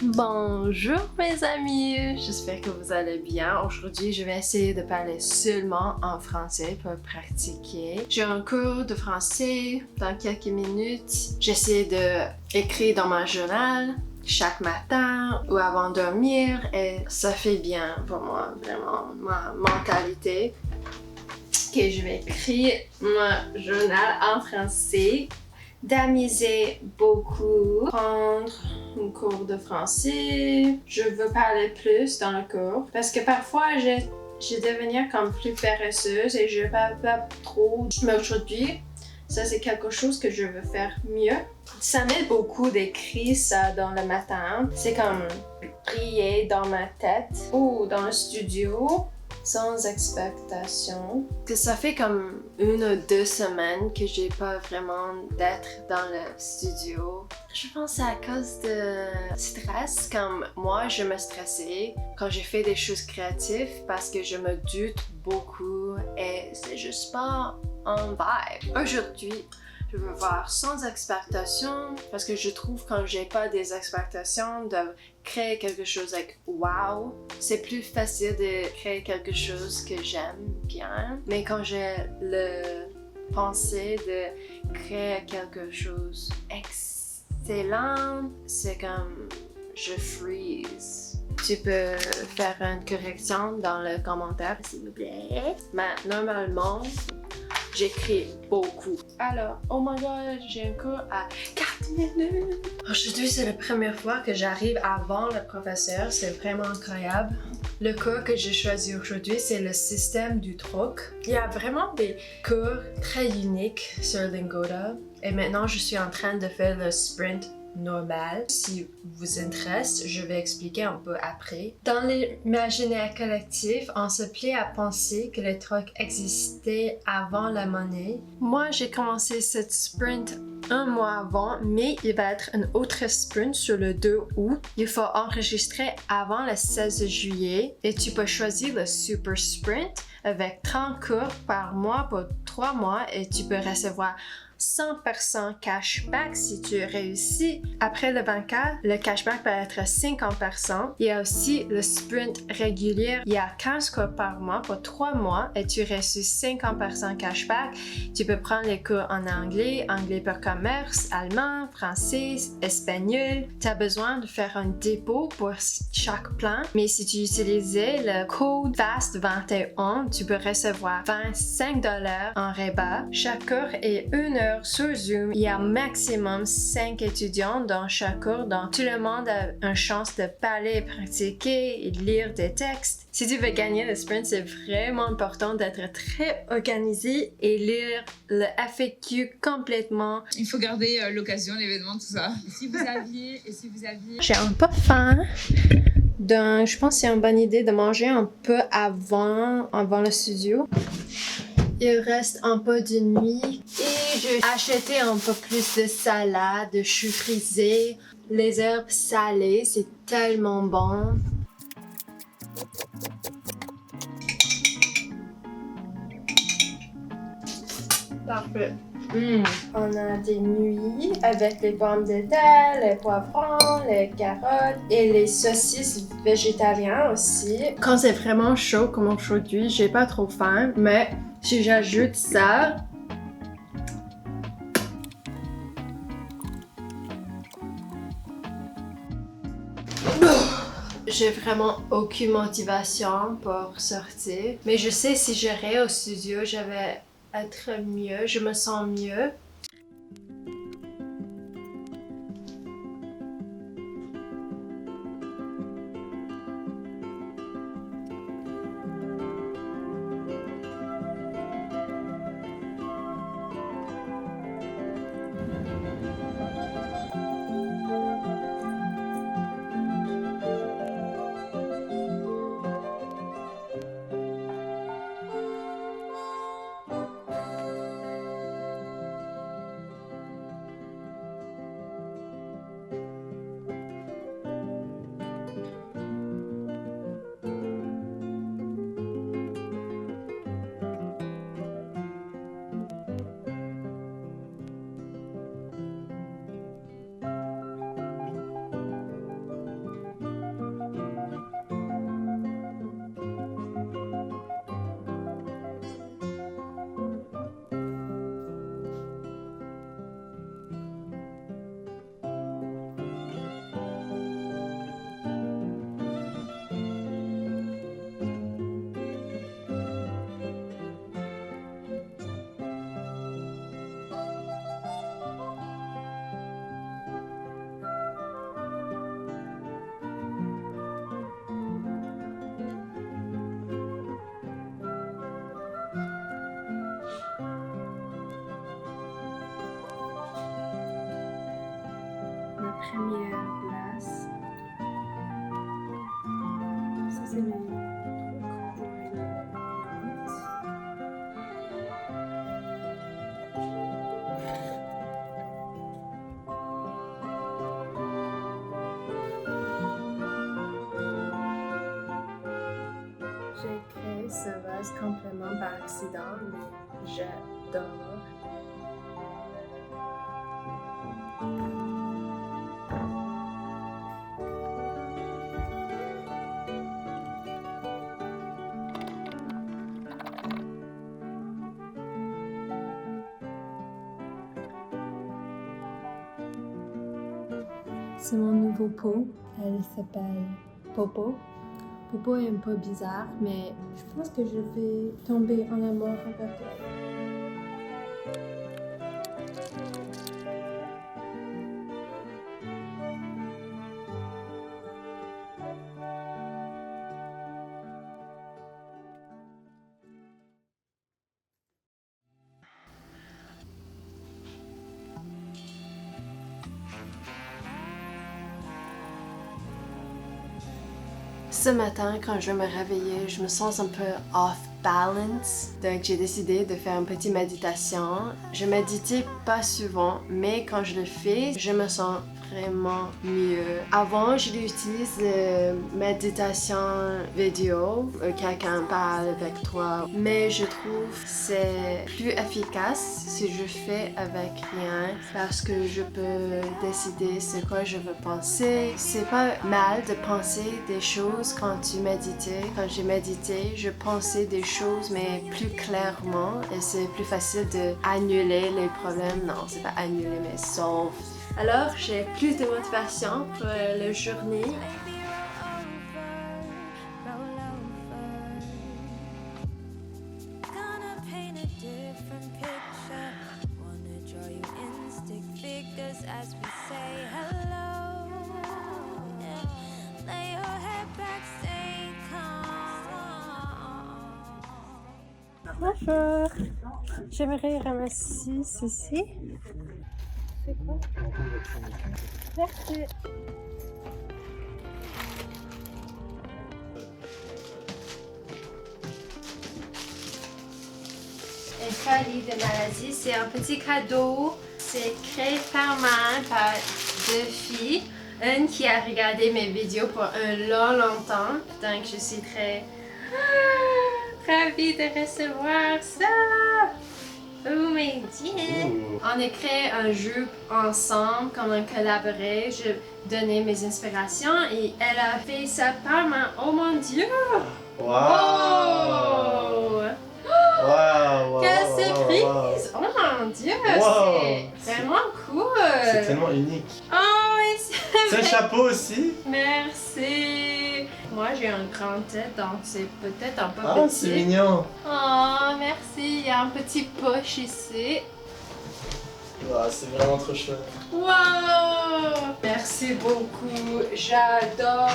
Bonjour mes amis, j'espère que vous allez bien. Aujourd'hui, je vais essayer de parler seulement en français pour pratiquer. J'ai un cours de français dans quelques minutes. J'essaie d'écrire dans mon journal chaque matin ou avant de dormir et ça fait bien pour moi, vraiment, ma mentalité. Que je vais écrire mon journal en français. D'amuser beaucoup, prendre un cours de français. Je veux parler plus dans le cours parce que parfois je devenir comme plus paresseuse et je parle pas trop. Mais aujourd'hui, ça c'est quelque chose que je veux faire mieux. Ça m'aide beaucoup d'écrire ça dans le matin. C'est comme prier dans ma tête ou dans le studio. Sans expectation. Que ça fait comme 1 ou 2 semaines que j'ai pas vraiment d'être dans le studio. Je pense que c'est à cause de stress. Comme moi, je me stressais quand j'ai fait des choses créatives parce que je me doute beaucoup et c'est juste pas un vibe. Aujourd'hui, je veux voir sans expectation parce que je trouve quand j'ai pas des expectations de créer quelque chose avec wow, c'est plus facile de créer quelque chose que j'aime bien. Mais quand j'ai le pensée de créer quelque chose excellent, c'est comme je freeze. Tu peux faire une correction dans le commentaire s'il vous plaît. Mais normalement, j'écris beaucoup. Alors, oh my god, j'ai un cours à 4 minutes. Aujourd'hui, c'est la première fois que j'arrive avant le professeur. C'est vraiment incroyable. Le cours que j'ai choisi aujourd'hui, c'est le système du troc. Il y a vraiment des cours très uniques sur Lingoda. Et maintenant, je suis en train de faire le sprint normal. Si vous intéresse, je vais expliquer un peu après. Dans l'imaginaire collectif, on se plaît à penser que le troc existait avant la monnaie. Moi, j'ai commencé cette sprint 1 mois avant, mais il va être un autre sprint sur le 2 août. Il faut enregistrer avant le 16 juillet et tu peux choisir le super sprint avec 30 cours par mois pour 3 mois et tu peux recevoir 100% cashback si tu réussis. Après le 24, le cashback peut être 50%. Il y a aussi le sprint régulier. Il y a 15 cours par mois pour 3 mois et tu reçois 50% cashback. Tu peux prendre les cours en anglais, anglais pour commerce, allemand, français, espagnol. Tu as besoin de faire un dépôt pour chaque plan. Mais si tu utilisais le code FAST21, tu peux recevoir $25 en rebat. Chaque cours est 1 heure sur Zoom. Il y a maximum 5 étudiants dans chaque cours, donc tout le monde a une chance de parler, pratiquer et lire des textes. Si tu veux gagner le sprint, c'est vraiment important d'être très organisé et lire le FAQ complètement. Il faut garder l'occasion, l'événement, tout ça. Si vous aviez... J'ai un peu faim. Donc, je pense que c'est une bonne idée de manger un peu avant le studio. Il reste un peu de nuit et j'ai acheté un peu plus de salade, de choux frisés, les herbes salées, c'est tellement bon. Parfait. On a des nuits avec les pommes de terre, les poivrons, les carottes et les saucisses végétariennes aussi. Quand c'est vraiment chaud comme aujourd'hui, j'ai pas trop faim, mais si j'ajoute ça, j'ai vraiment aucune motivation pour sortir. Mais je sais si j'irais au studio, je vais être mieux, je me sens mieux. c'est les trucs pour le compte. J'ai créé ce vase complètement par accident, mais j'adore. C'est mon nouveau pot. Elle s'appelle Popo. Popo est un peu bizarre, mais je pense que je vais tomber en amour avec elle. Ce matin, quand je me réveillais, je me sens un peu off balance. Donc j'ai décidé de faire une petite méditation. Je méditais pas souvent, mais quand je le fais, je me sens vraiment mieux. Avant, je l'utilise méditation vidéo, quelqu'un parle avec toi, mais je trouve c'est plus efficace si je fais avec rien parce que je peux décider ce que je veux penser. C'est pas mal de penser des choses quand tu médites. Quand j'ai médité, je pensais des choses mais plus clairement et c'est plus facile de annuler les problèmes. Non, c'est pas annuler mais sauf. Alors, j'ai plus de motivation pour la journée. Bonjour, j'aimerais ramasser ceci. C'est quoi? Merci. Un folie de maladie, c'est un petit cadeau. C'est créé par main par deux filles. Une qui a regardé mes vidéos pour un longtemps. Donc je suis très ravie de recevoir ça. Oh my dieu! On a créé un jeu ensemble, comme on collaboré. Je donnais mes inspirations et elle a fait ça par main. Oh mon dieu! Wow! Oh! Wow! Quelle surprise! Oh mon dieu! Wow. C'est vraiment cool! C'est tellement unique. Oh, et C'est un chapeau aussi? merci! Moi j'ai un grand tête donc c'est peut-être un peu Ah, petit. c'est mignon! Oh, merci! Il y a un petit poche ici. Wow, c'est vraiment trop chouette. Wow! Merci beaucoup! J'adore!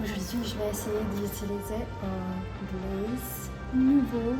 Aujourd'hui, je vais essayer d'utiliser un glaze nouveau.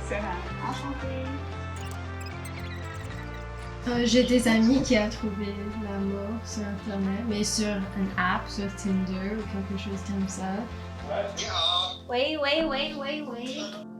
Sarah. Enchantée. J'ai des amis qui ont trouvé l'amour sur internet, mais sur une app, sur Tinder ou quelque chose comme ça. Oui, oui, oui, oui, oui.